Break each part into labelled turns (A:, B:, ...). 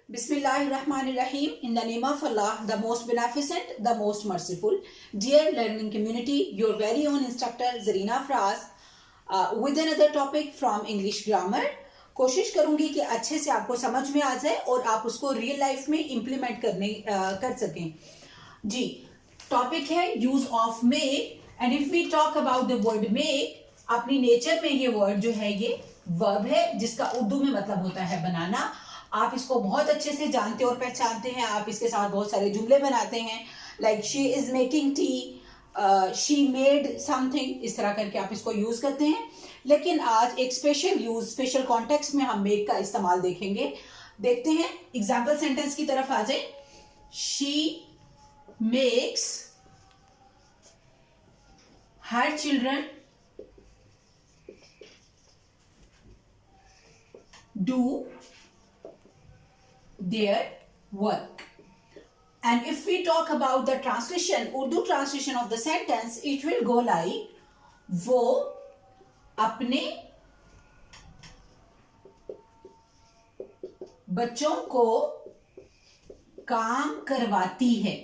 A: Bismillahirrahmanirrahim. In the name of Allah, the most beneficent, the most merciful. Dear learning community, your very own instructor Zarina Fraz with another topic from English grammar. कोशिश करूंगी कि अच्छे से आपको समझ में आ जाए और आप उसको रियल लाइफ में इम्प्लीमेंट कर सकें. जी, टॉपिक है use of make. And if we talk about the word make, अपनी नेचर में ये वर्ड जो है ये वर्ब है, जिसका उर्दू में मतलब होता है बनाना. आप इसको बहुत अच्छे से जानते और पहचानते हैं. आप इसके साथ बहुत सारे जुमले बनाते हैं, like she is making tea, she made something, इस तरह करके आप इसको यूज करते हैं. लेकिन आज एक स्पेशल कॉन्टेक्स्ट में हम मेक का इस्तेमाल देखेंगे. देखते हैं, एग्जाम्पल सेंटेंस की तरफ आ जाए. She makes her children do their work. And if we talk about the translation, Urdu translation of the sentence, it will go like, वो अपने बच्चों को काम करवाती है.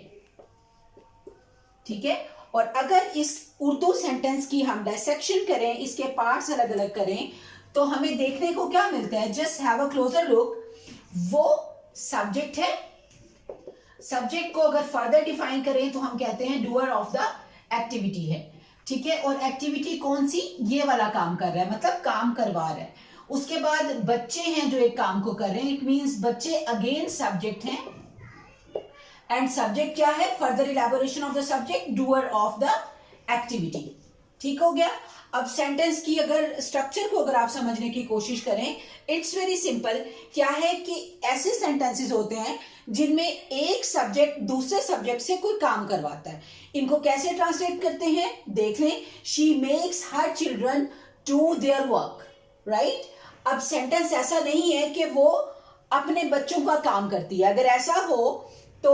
A: ठीक है. और अगर इस उर्दू सेंटेंस की हम डायसेक्शन करें, इसके पार्ट्स अलग अलग करें, तो हमें देखने को क्या मिलता है. Just have a closure look. वो सब्जेक्ट है. सब्जेक्ट को अगर फर्दर डिफाइन करें तो हम कहते हैं डूअर ऑफ द एक्टिविटी है. ठीक है. और एक्टिविटी कौन सी? ये वाला काम कर रहा है, मतलब काम करवा रहा है. उसके बाद बच्चे हैं जो एक काम को कर रहे हैं. इट मींस बच्चे अगेन सब्जेक्ट हैं. एंड सब्जेक्ट क्या है? Further elaboration of the subject, doer of the activity. ठीक हो गया. अब सेंटेंस की अगर स्ट्रक्चर को अगर आप समझने की कोशिश करें, इट्स वेरी सिंपल. क्या है कि ऐसे सेंटेंसेस होते हैं जिनमें एक सब्जेक्ट दूसरे सब्जेक्ट से कोई काम करवाता है. इनको कैसे ट्रांसलेट करते हैं देख लें. She makes her children do their work. Right. अब सेंटेंस ऐसा नहीं है कि वो अपने बच्चों का काम करती है. अगर ऐसा हो तो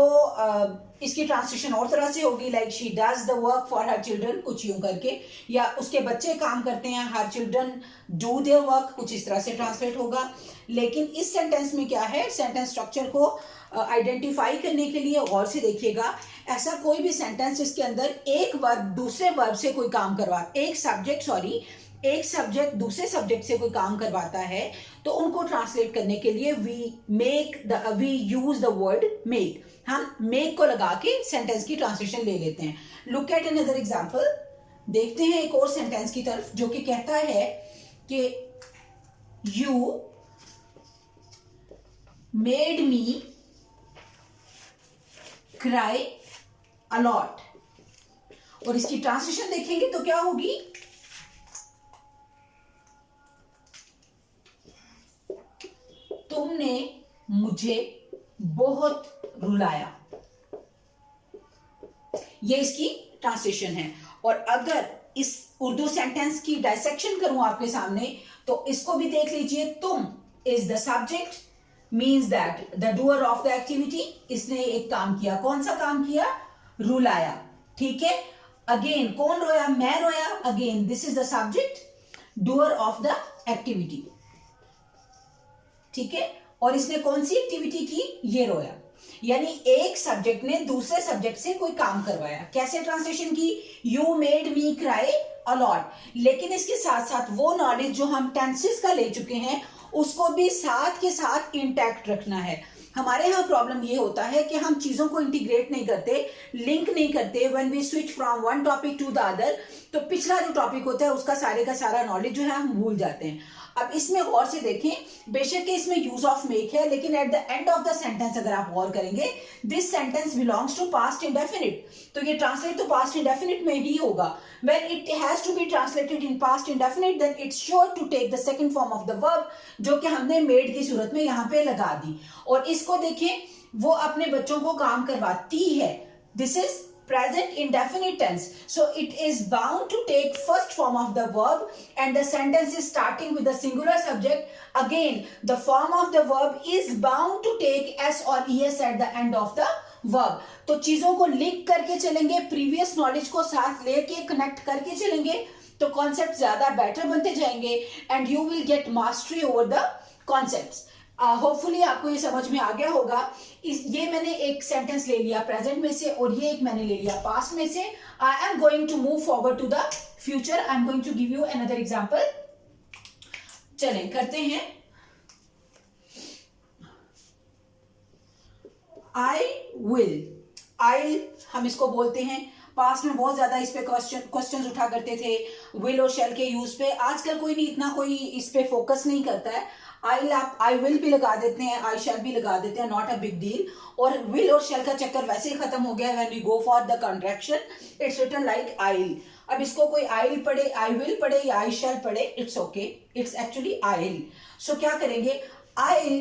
A: इसकी ट्रांसलेशन और तरह से होगी, like she does the work for her children, कुछ यूं करके, या उसके बच्चे काम करते हैं, her children do their work, कुछ इस तरह से ट्रांसलेट होगा. लेकिन इस सेंटेंस में क्या है, सेंटेंस स्ट्रक्चर को आइडेंटिफाई करने के लिए गौर से देखिएगा. ऐसा कोई भी सेंटेंस जिसके अंदर एक वर्ब दूसरे वर्ब से कोई काम करवा, एक सब्जेक्ट दूसरे सब्जेक्ट से कोई काम करवाता है, तो उनको ट्रांसलेट करने के लिए we use the word make. हम मेक को लगा के सेंटेंस की ट्रांसलेशन ले लेते हैं. Look at another example. देखते हैं एक और सेंटेंस की तरफ जो कि कहता है कि you made me cry a lot. और इसकी ट्रांसलेशन देखेंगे तो क्या होगी? तुमने मुझे बहुत रुलाया. ये इसकी ट्रांसलेशन है. और अगर इस उर्दू सेंटेंस की डायसेक्शन करूं आपके सामने, तो इसको भी देख लीजिए. तुम is the subject, means that the doer of the activity. इसने एक काम किया. कौन सा काम किया? रुलाया. ठीक है. अगेन कौन रोया? मैं रोया. Again this is the subject, doer of the activity. ठीक है. और इसने कौन सी एक्टिविटी की? ये रोया. यानी एक सब्जेक्ट ने दूसरे सब्जेक्ट से कोई काम करवाया. कैसे ट्रांसलेशन की? You made me cry a lot. लेकिन इसके साथ साथ वो नॉलेज जो हम टेंसेस का ले चुके हैं, उसको भी साथ के साथ इंटैक्ट रखना है. हमारे यहाँ प्रॉब्लम ये होता है कि हम चीजों को इंटीग्रेट नहीं करते, लिंक नहीं करते. When we switch from one topic to the other, तो पिछला जो टॉपिक होता है उसका सारे का सारा नॉलेज जो है हम भूल जाते हैं. अब इसमें गौर से देखें. बेशक कि इसमें यूज ऑफ मेक है, लेकिन at the end of the sentence अगर आप गौर करेंगे, this sentence belongs to past indefinite. तो ये ट्रांसलेट तो पास्ट इंडेफिनिट में ही होगा. When it has to be translated in past indefinite, then it's sure to take the second form of the verb, जो कि हमने मेड की सूरत में यहाँ पे लगा दी. और इसको देखें, वो अपने बच्चों को काम करवाती है. This is present indefinite tense, so it is bound to take first form of the verb, and the sentence is starting with the singular subject. Again, the form of the verb is bound to take s or es at the end of the verb. तो चीजों को link करके चलेंगे, previous knowledge को साथ लेके connect करके चलेंगे, तो कॉन्सेप्ट ज्यादा बेटर बनते जाएंगे, and you will get mastery over the concepts. Hopefully आपको ये समझ में आ गया होगा। ये मैंने एक सेंटेंस ले लिया प्रेजेंट में से और ये एक मैंने ले लिया पास्ट में से। I am going to move forward to the future. I am going to give you another example. चलें करते हैं। आई विल हम इसको बोलते हैं, पास्ट में बहुत ज्यादा इस पे क्वेश्चंस उठा करते थे विल और शेल के यूज पे। आजकल कोई नहीं इतना कोई इस पे फोकस नहीं करता है। आई विल भी लगा देते हैं, आई शैल भी लगा देते हैं, नॉट अ बिग डील। और विल और शेल का चक्कर वैसे ही खत्म हो गया। When we go for the contraction it's written like I'll. अब इसको कोई आइल पढ़े, आई विल पढ़े या आई शैल पढ़े, इट्स ओके, इट्स एक्चुअली आइल। सो क्या करेंगे, I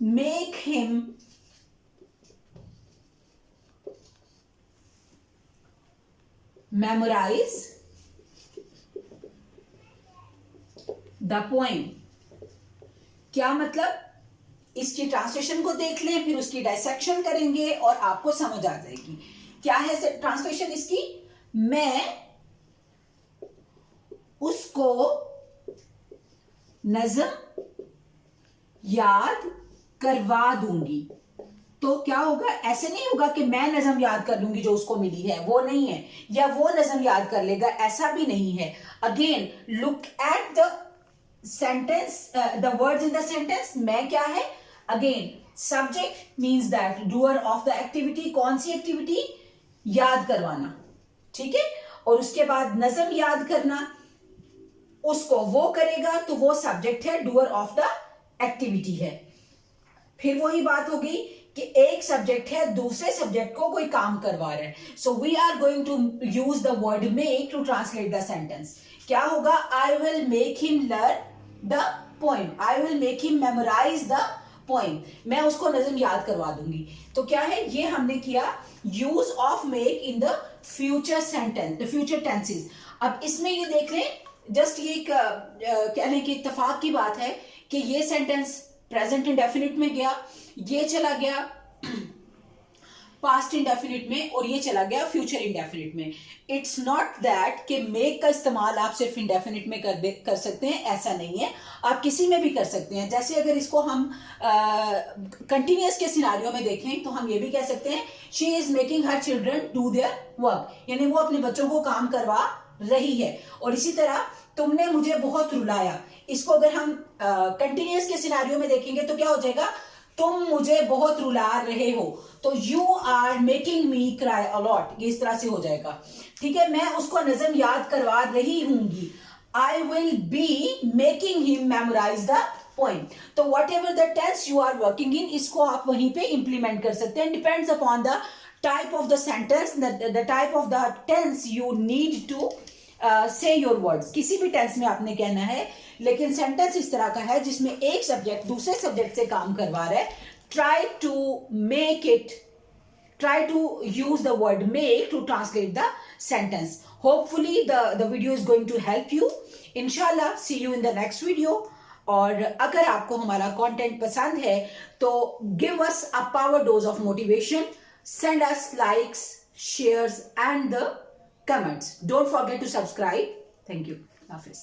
A: make him memorize the poem। क्या मतलब, इसकी ट्रांसलेशन को देख लें, फिर उसकी डायसेक्शन करेंगे और आपको समझ आ जाएगी। क्या है ट्रांसलेशन इसकी, मैं उसको नज्म याद करवा दूंगी। तो क्या होगा, ऐसे नहीं होगा कि मैं नज़म याद कर लूंगी जो उसको मिली है, वो नहीं है, या वो नज़म याद कर लेगा, ऐसा भी नहीं है। Again look at the sentence, the words in the sentence. मैं क्या है, again subject means that doer of the activity. कौन सी एक्टिविटी, याद करवाना, ठीक है। और उसके बाद नज़म याद करना, उसको वो करेगा तो वो सब्जेक्ट है, डूअर ऑफ द एक्टिविटी है। फिर वही बात होगी कि एक सब्जेक्ट है, दूसरे सब्जेक्ट को कोई काम करवा रहा है। So we are going to use the word make to translate the sentence. क्या होगा, I will make him learn the poem, I will make him memorise the poem. मैं उसको नज़म याद करवा दूंगी। तो क्या है, ये हमने किया use of make in the future sentence, the future tenses. अब इसमें ये देख लें, जस्ट ये कहने की इत्तेफाक की बात है कि ये सेंटेंस प्रेजेंट इंडेफिनिट में गया, ये चला गया पास्ट इंडेफिनिट में, और ये चला गया फ्यूचर इंडेफिनिट में। इट्स नॉट दैट कि मेक का इस्तेमाल आप सिर्फ इंडेफिनिट में कर सकते हैं, ऐसा नहीं है, आप किसी में भी कर सकते हैं। जैसे अगर इसको हम कंटिन्यूअस के सिनारियो में देखें तो हम ये भी कह सकते हैं, she is making her children do their work, यानी वो अपने बच्चों को काम करवा रही है। और इसी तरह तुमने मुझे बहुत रुलाया, इसको अगर हम कंटिन्यूअस के सिनारियो में देखेंगे तो क्या हो जाएगा, तुम मुझे बहुत रुला रहे हो, तो you are making me cry a lot, ये इस तरह से हो जाएगा, ठीक है। मैं उसको नज़म याद करवा रही हूंगी, I will be making him memorise the poem. तो whatever the tense you are working in, इसको आप वहीं पे इंप्लीमेंट कर सकते हैं। Depends upon the type of the sentence, the type of the tense you need to say your words. किसी भी टेंस में आपने कहना है, लेकिन सेंटेंस इस तरह का है जिसमें एक सब्जेक्ट दूसरे सब्जेक्ट से काम करवा रहा है। Try to use the word make to translate the sentence. Hopefully the video is going to help you. इंशाल्लाह see you in the next video. और अगर आपको हमारा कंटेंट पसंद है तो give us a power dose of motivation, send us likes, shares and the comments. Don't forget to subscribe. Thank you. Hafiz.